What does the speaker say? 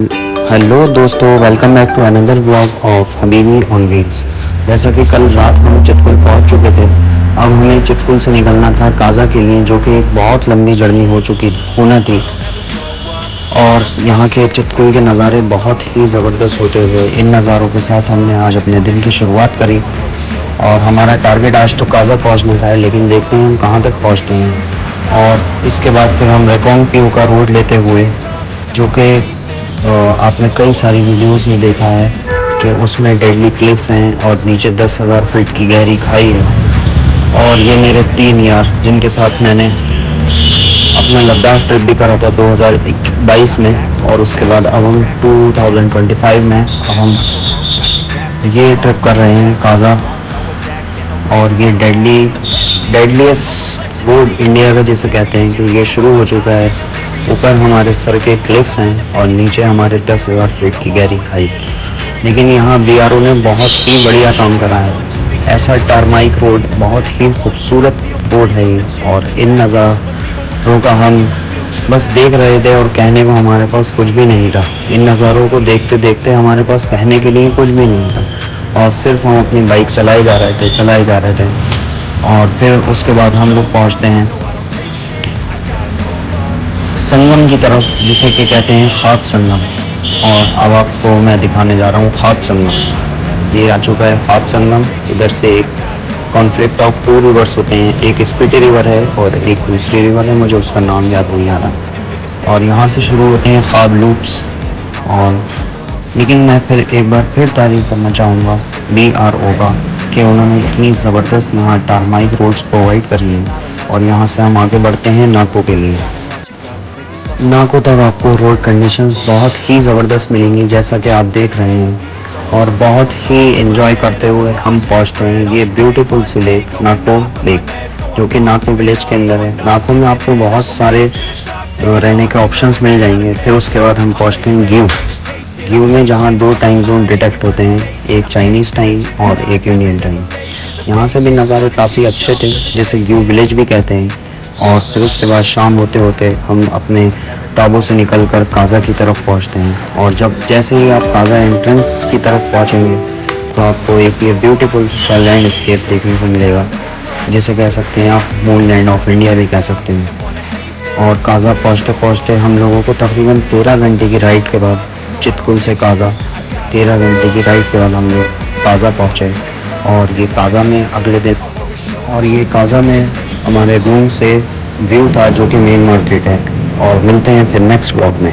Hello दोस्तों, welcome back to another blog of Habibi on wheels. जैसा कि कल रात हम चितकुल पहुंच चुके थे, अब हमें चितकुल से निकलना था काजा के लिए, जो कि एक बहुत लंबी जर्नी होना थी। और यहाँ के चितकुल के नज़ारे बहुत ही ज़बरदस्त होते हुए इन नज़ारों के साथ हमने आज अपने दिन की शुरुआत करी। और हमारा टारगेट आज तो काजा पहुँचने का है, लेकिन देखते हैं हम कहाँ तक पहुँचते हैं। और इसके बाद फिर हम रेकोंग पीओ का रोड लेते हुए, जो कि आपने कई सारी वीडियोस में देखा है कि उसमें डेडली क्लिफ्स हैं और नीचे 10,000 फीट की गहरी खाई है। और ये मेरे 3 यार जिनके साथ मैंने अपना लद्दाख ट्रिप भी करा था 2022 में, और उसके बाद अब हम 2025 में अब हम ये ट्रिप कर रहे हैं काजा। और ये डेडलीस्ट रोड इंडिया का जिसे कहते हैं कि ये शुरू हो चुका है। ऊपर हमारे सर के क्लिफ्स हैं और नीचे हमारे 10,000 फीट की गहरी खाई। लेकिन यहाँ बीआरओ ने बहुत ही बढ़िया काम करा है। ऐसा टारमाइक रोड, बहुत ही खूबसूरत रोड है ये। और इन नज़ारों का हम बस देख रहे थे और कहने को हमारे पास कुछ भी नहीं था। इन नज़ारों को देखते देखते हमारे पास कहने के लिए कुछ भी नहीं था, और सिर्फ हम अपनी बाइक चलाए जा रहे थे। और फिर उसके बाद हम लोग पहुँचते हैं संगम की तरफ, जिसे कि कहते हैं ख्वाब संगम। और अब आपको मैं दिखाने जा रहा हूँ ख्वाब संगम। ये आ चुका है ख्वाब संगम। इधर से एक कॉन्फ्लिक्ट ऑफ 2 रिवर्स होते हैं, एक स्पीति रिवर है और एक दूसरी रिवर है, मुझे उसका नाम याद नहीं आ रहा। और यहाँ से शुरू होते हैं ख्वाब लूप्स। और लेकिन मैं फिर एक बार फिर तारीफ करना चाहूँगा BRO का, कि उन्होंने इतनी ज़बरदस्त यहाँ टारमाइक रोड्स प्रोवाइड करी हैं। और यहाँ से हम आगे बढ़ते हैं नाको के लिए। नाको तक आपको रोड कंडीशंस बहुत ही ज़बरदस्त मिलेंगी, जैसा कि आप देख रहे हैं। और बहुत ही एंजॉय करते हुए हम पहुंचते हैं ये ब्यूटीफुल सी लेक, नाको लेक, जो कि नाको विलेज के अंदर है। नाको में आपको बहुत सारे रहने के ऑप्शंस मिल जाएंगे। फिर उसके बाद हम पहुंचते हैं गिव में, जहां 2 टाइम जोन डिटेक्ट होते हैं, एक चाइनीज़ टाइम और एक इंडियन टाइम। यहाँ से भी नज़ारे काफ़ी अच्छे थे, जिसे गिव विलेज भी कहते हैं। और फिर उसके बाद शाम होते होते हम अपने ताबों से निकलकर काजा की तरफ पहुंचते हैं। और जैसे ही आप काजा एंट्रेंस की तरफ पहुंचेंगे, तो आपको एक ये ब्यूटीफुल सा लैंडस्केप देखने को मिलेगा, जिसे कह सकते हैं आप मून लैंड ऑफ इंडिया भी कह सकते हैं। और काजा पहुंचते पहुंचते हम लोगों को तकरीबन 13 घंटे की राइड के बाद, चितकुल से काजा 13 घंटे की राइड के बाद हम लोग काजा पहुँचे। और ये काजा में हमारे रूम से व्यू था, जो कि मेन मार्केट है। और मिलते हैं फिर नेक्स्ट ब्लॉग में।